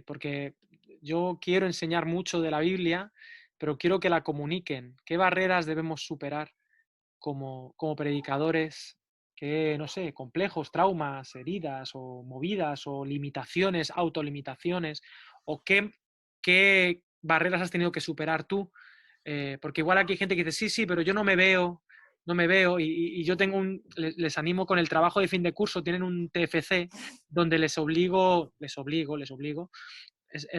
S1: Porque yo quiero enseñar mucho de la Biblia, pero quiero que la comuniquen. ¿Qué barreras debemos superar como predicadores? ¿Qué, no sé, complejos, traumas, heridas o movidas o limitaciones, autolimitaciones? ¿O qué barreras has tenido que superar tú? Porque igual aquí hay gente que dice, sí, sí, pero yo no me veo y yo les animo con el trabajo de fin de curso, tienen un TFC donde les obligo, es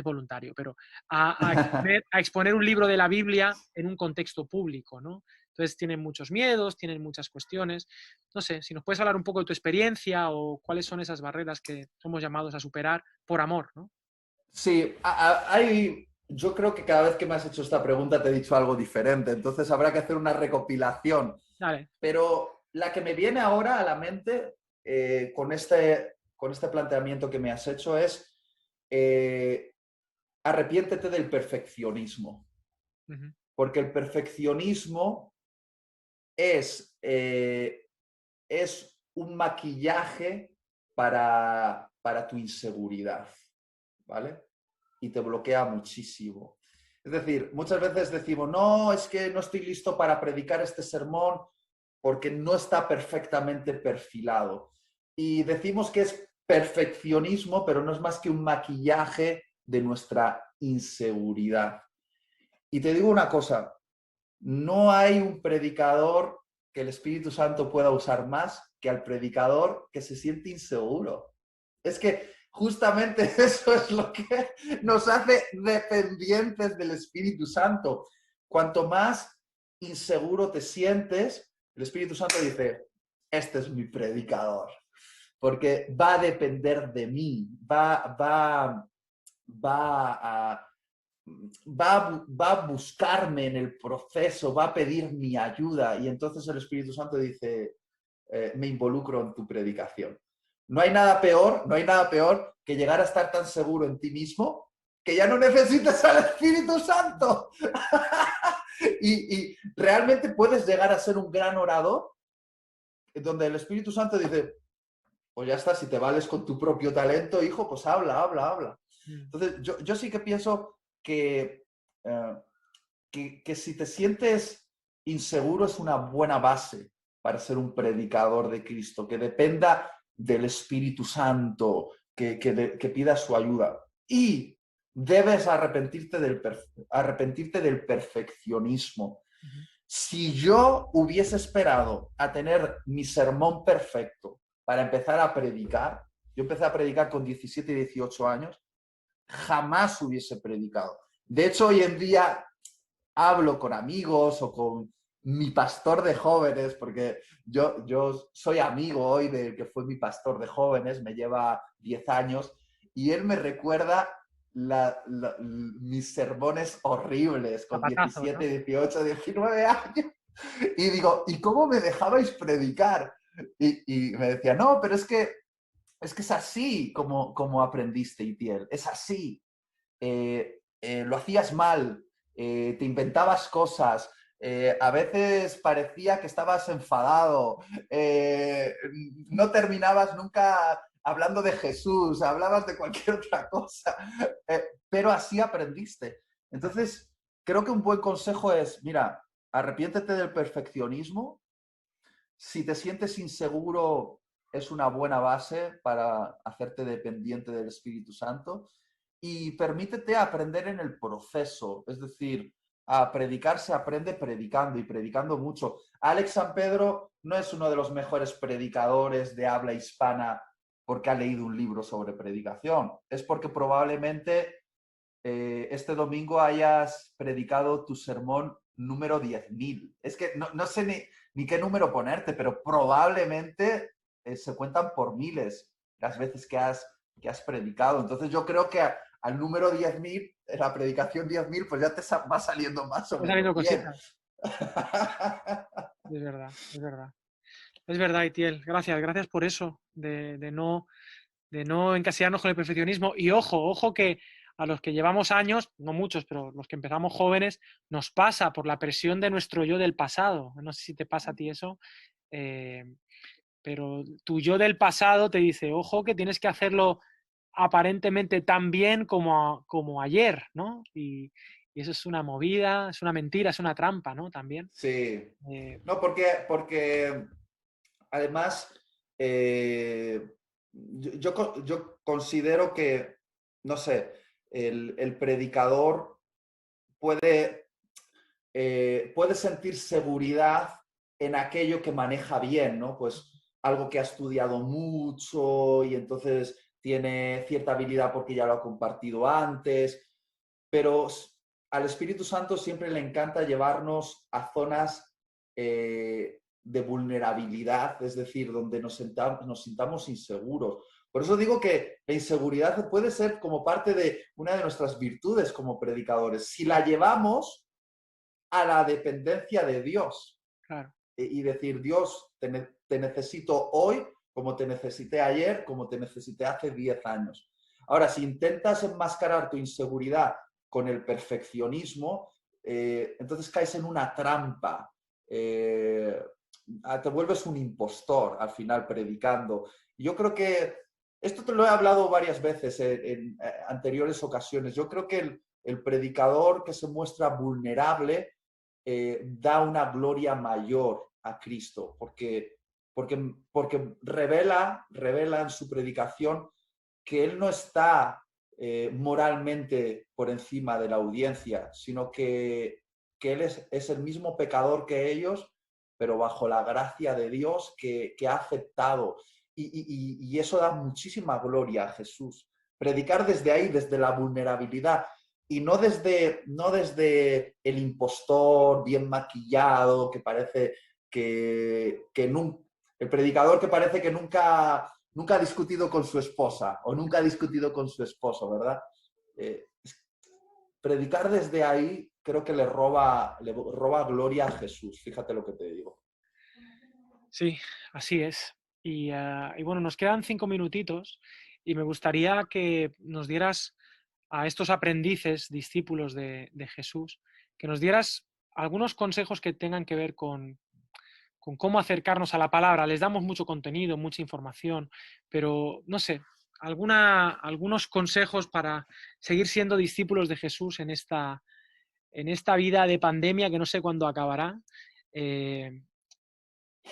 S1: voluntario, pero a exponer un libro de la Biblia en un contexto público, ¿no? Entonces tienen muchos miedos, tienen muchas cuestiones. No sé, si nos puedes hablar un poco de tu experiencia o cuáles son esas barreras que somos llamados a superar por amor, ¿no?
S2: Sí, yo creo que cada vez que me has hecho esta pregunta te he dicho algo diferente, entonces habrá que hacer una recopilación.
S1: Dale.
S2: Pero la que me viene ahora a la mente con este planteamiento que me has hecho es eh, arrepiéntete del perfeccionismo,
S1: Ujú,
S2: porque el perfeccionismo es un maquillaje para tu inseguridad, ¿vale? Y te bloquea muchísimo. Es decir, muchas veces decimos, no, es que no estoy listo para predicar este sermón porque no está perfectamente perfilado. Y decimos que es perfeccionismo, pero no es más que un maquillaje de nuestra inseguridad. Y te digo una cosa, no hay un predicador que el Espíritu Santo pueda usar más que al predicador que se siente inseguro. Es que justamente eso es lo que nos hace dependientes del Espíritu Santo. Cuanto más inseguro te sientes, el Espíritu Santo dice, este es mi predicador, porque va a depender de mí, va a va a buscarme en el proceso, va a pedir mi ayuda y entonces el Espíritu Santo dice, me involucro en tu predicación. No hay nada peor que llegar a estar tan seguro en ti mismo que ya no necesitas al Espíritu Santo. y realmente puedes llegar a ser un gran orador donde el Espíritu Santo dice, pues ya está, si te vales con tu propio talento, hijo, pues habla.
S1: mm,
S2: Entonces, yo sí que pienso eh, que si te sientes inseguro es una buena base para ser un predicador de Cristo, que dependa del Espíritu Santo, que pida su ayuda. Y debes arrepentirte del perfeccionismo.
S1: ujú.
S2: Si yo hubiese esperado a tener mi sermón perfecto para empezar a predicar, yo empecé a predicar con 17 y 18 años, jamás hubiese predicado. De hecho, hoy en día hablo con amigos o con mi pastor de jóvenes, porque yo soy amigo hoy del que fue mi pastor de jóvenes, me lleva 10 años, y él me recuerda mis sermones horribles con
S1: Zapatazos,
S2: 17,
S1: ¿no?
S2: 18, 19 años. Y digo, ¿y cómo me dejabais predicar? Y me decía, no, pero es así como aprendiste, Itiel, es así. Lo hacías mal, te inventabas cosas, a veces parecía que estabas enfadado, no terminabas nunca hablando de Jesús, hablabas de cualquier otra cosa, pero así aprendiste. Entonces, creo que un buen consejo es, mira, arrepiéntete del perfeccionismo. Si te sientes inseguro, es una buena base para hacerte dependiente del Espíritu Santo. y permítete aprender en el proceso. Es decir, a predicar se aprende predicando y predicando mucho. Alex San Pedro no es uno de los mejores predicadores de habla hispana porque ha leído un libro sobre predicación. Es porque probablemente este domingo hayas predicado tu sermón número 10.000. Es que no sé ni qué número ponerte, pero probablemente se cuentan por miles las veces que has predicado. Entonces yo creo que al número 10.000, la predicación 10.000, pues ya te va saliendo más o
S1: Me han salido
S2: menos bien.
S1: cositas. Es verdad, es verdad. Es verdad, Itiel. Gracias, gracias por eso, de no encasillarnos con el perfeccionismo. Y ojo que a los que llevamos años, no muchos, pero los que empezamos jóvenes, nos pasa por la presión de nuestro yo del pasado. No sé si te pasa a ti eso, eh, pero tu yo del pasado te dice, ojo, que tienes que hacerlo aparentemente tan bien como ayer, ¿no? Y eso es una movida, es una mentira, es una trampa, ¿no? También.
S2: Sí.
S1: Eh,
S2: No, porque además, yo considero que, no sé, el predicador puede, puede sentir seguridad en aquello que maneja bien, ¿no? Pues algo que ha estudiado mucho y entonces tiene cierta habilidad porque ya lo ha compartido antes, pero al Espíritu Santo siempre le encanta llevarnos a zonas de vulnerabilidad, es decir, donde nos sintamos inseguros. Por eso digo que la inseguridad puede ser como parte de una de nuestras virtudes como predicadores. Si la llevamos a la dependencia de Dios
S1: claro.
S2: y decir, Dios, te necesito hoy como te necesité ayer, como te necesité hace 10 años. Ahora, si intentas enmascarar tu inseguridad con el perfeccionismo, entonces caes en una trampa. Te vuelves un impostor al final predicando. Yo creo que esto te lo he hablado varias veces en anteriores ocasiones. Yo creo que el predicador que se muestra vulnerable da una gloria mayor a Cristo, porque revela en su predicación que Él no está moralmente por encima de la audiencia, sino que Él es el mismo pecador que ellos, pero bajo la gracia de Dios que ha aceptado. Y eso da muchísima gloria a Jesús. Predicar desde ahí, desde la vulnerabilidad, y no desde el impostor bien maquillado que parece el predicador que parece que nunca ha discutido con su esposa o nunca ha discutido con su esposo, ¿verdad? Eh, Predicar desde ahí creo que le roba gloria a Jesús, fíjate lo que te digo.
S1: Sí, así es. Y bueno, nos quedan 5 minutitos y me gustaría que nos dieras a estos aprendices, discípulos de Jesús, que nos dieras algunos consejos que tengan que ver con cómo acercarnos a la palabra. Les damos mucho contenido, mucha información, pero no sé, algunos consejos para seguir siendo discípulos de Jesús en esta vida de pandemia que no sé cuándo acabará.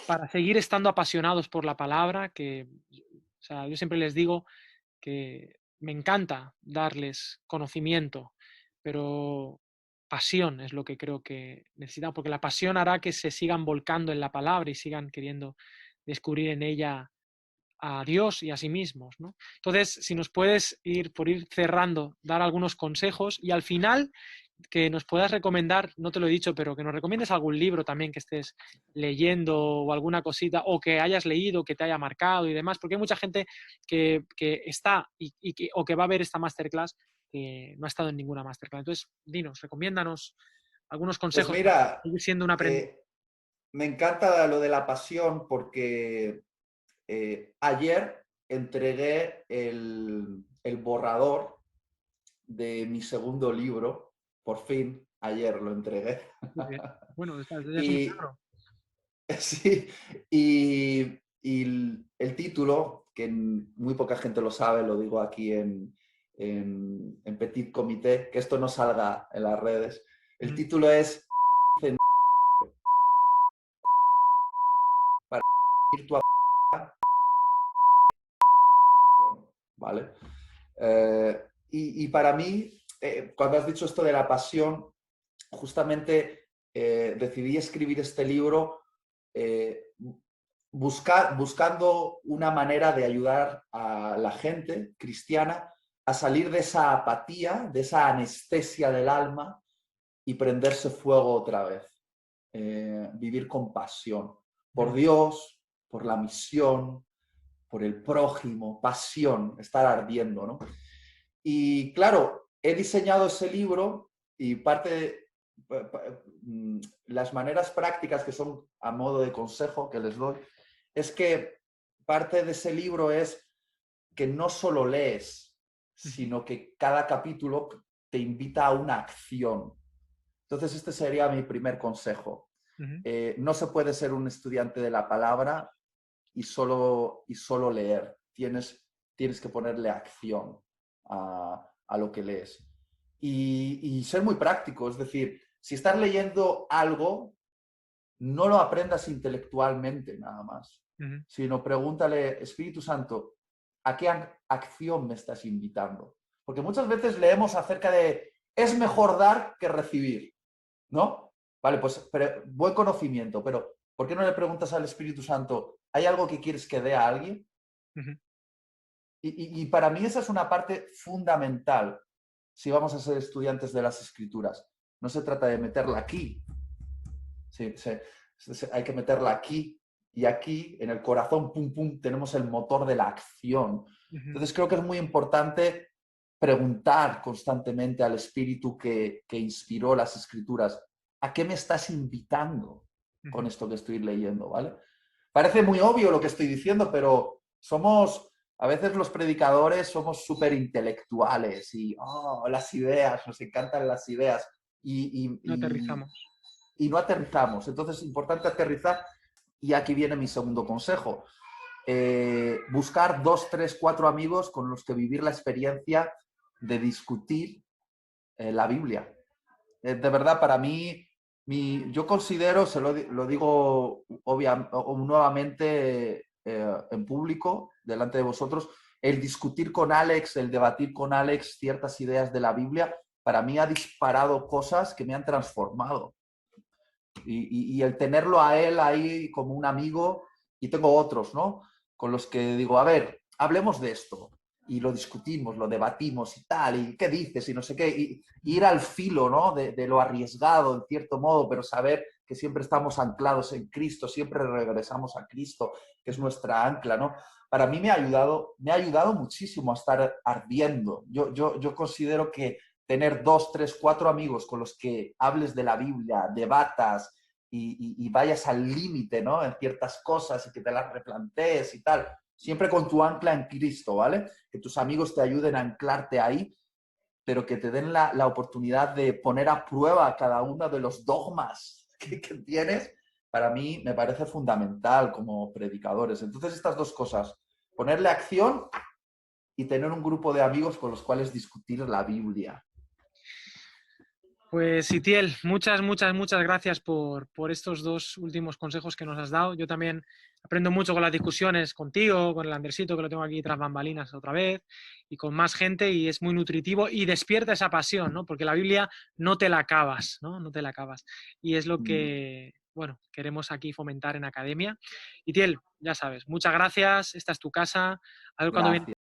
S1: Para seguir estando apasionados por la palabra, o sea, yo siempre les digo que me encanta darles conocimiento, pero pasión es lo que creo que necesitan, porque la pasión hará que se sigan volcando en la palabra y sigan queriendo descubrir en ella a Dios y a sí mismos, ¿no? Entonces, si nos puedes por ir cerrando, dar algunos consejos y al final que nos puedas recomendar, no te lo he dicho, pero que nos recomiendes algún libro también que estés leyendo o alguna cosita, o que hayas leído, que te haya marcado y demás, porque hay mucha gente que está o que va a ver esta masterclass que no ha estado en ninguna masterclass. Entonces, dinos, recomiéndanos algunos
S2: Pues
S1: consejos para
S2: mira,
S1: seguir siendo un aprendiz.
S2: me encanta lo de la pasión porque ayer entregué el borrador de mi segudo libro, por fin, ayer lo entregué.
S1: Muy bien. Bueno, ya es un
S2: Y,
S1: milagro.
S2: sí, y el título, que muy poca gente lo sabe, lo digo aquí en Petit Comité, que esto no salga en las redes, el título es para ir tu ¿vale? y para mí, cuando has dicho esto de la pasión, justamente decidí escribir este libro eh, buscando una manera de ayudar a la gente cristiana a salir de esa apatía, de esa anestesia del alma y prenderse fuego otra vez. Vivir con pasión por Dios, por la misión, por el prójimo, pasión, estar ardiendo, ¿no? Y claro, he diseñado ese libro y las maneras prácticas que son a modo de consejo que les doy, es que parte de ese libro es que no solo lees, sino que cada capítulo te invita a una acción. Entonces, este sería mi primer consejo. No se puede ser un estudiante de la palabra y solo leer. Tienes que ponerle acción a lo que lees. Y ser muy práctico, es decir, si estás leyendo algo, no lo aprendas intelectualmente nada más, sino pregúntale, Espíritu Santo, ¿a qué acción me estás invitando? Porque muchas veces leemos acerca de, es mejor dar que recibir, ¿no? Vale, pues buen conocimiento, pero ¿por qué no le preguntas al Espíritu Santo, ¿hay algo que quieres que dé a alguien? Y para mí esa es una parte fundamental si vamos a ser estudiantes de las Escrituras. No se trata de meterla aquí, hay que meterla aquí y aquí, en el corazón, pum, pum, tenemos el motor de la acción. Entonces creo que es muy importante preguntar constantemente al Espíritu que inspiró las Escrituras, ¿a qué me estás invitando con esto que estoy leyendo? ¿Vale? Parece muy obvio lo que estoy diciendo, pero a veces los predicadores somos súper intelectuales y las ideas, nos encantan las ideas
S1: No aterrizamos.
S2: y no aterrizamos. Entonces es importante aterrizar y aquí viene mi segundo consejo. Buscar 2, 3, 4 amigos con los que vivir la experiencia de discutir la Biblia. De verdad, para mí, yo considero, lo digo nuevamente en público, delante de vosotros, el discutir con Alex, el debatir con Alex ciertas ideas de la Biblia, para mí ha disparado cosas que me han transformado. Y el tenerlo a él ahí como un amigo, y tengo otros, ¿no? Con los que digo, a ver, hablemos de esto. Y lo discutimos, lo debatimos y tal, y qué dices y no sé qué. Y ir al filo, ¿no? De lo arriesgado, en cierto modo, pero saber que siempre estamos anclados en Cristo, siempre regresamos a Cristo, que es nuestra ancla, ¿no? Para mí me ha ayudado muchísimo a estar ardiendo. Yo considero que tener 2, 3, 4 amigos con los que hables de la Biblia, debatas y vayas al límite, ¿no? En ciertas cosas y que te las replantees y tal. Siempre con tu ancla en Cristo, ¿vale? Que tus amigos te ayuden a anclarte ahí, pero que te den la oportunidad de poner a prueba cada uno de los dogmas que tienes, para mí me parece fundamental como predicadores. Entonces, estas dos cosas, ponerle acción y tener un grupo de amigos con los cuales discutir la Biblia.
S1: Pues Itiel, muchas, muchas, muchas gracias por estos dos últimos consejos que nos has dado. Yo también aprendo mucho con las discusiones contigo, con el Andersito, que lo tengo aquí tras bambalinas otra vez, y con más gente, y es muy nutritivo y despierta esa pasión, ¿no? Porque la Biblia no te la acabas, ¿no? No te la acabas. Y es lo que, bueno, queremos aquí fomentar en Academia. Itiel, ya sabes, muchas gracias, esta es tu casa. A ver cuando viene
S2: Gracias.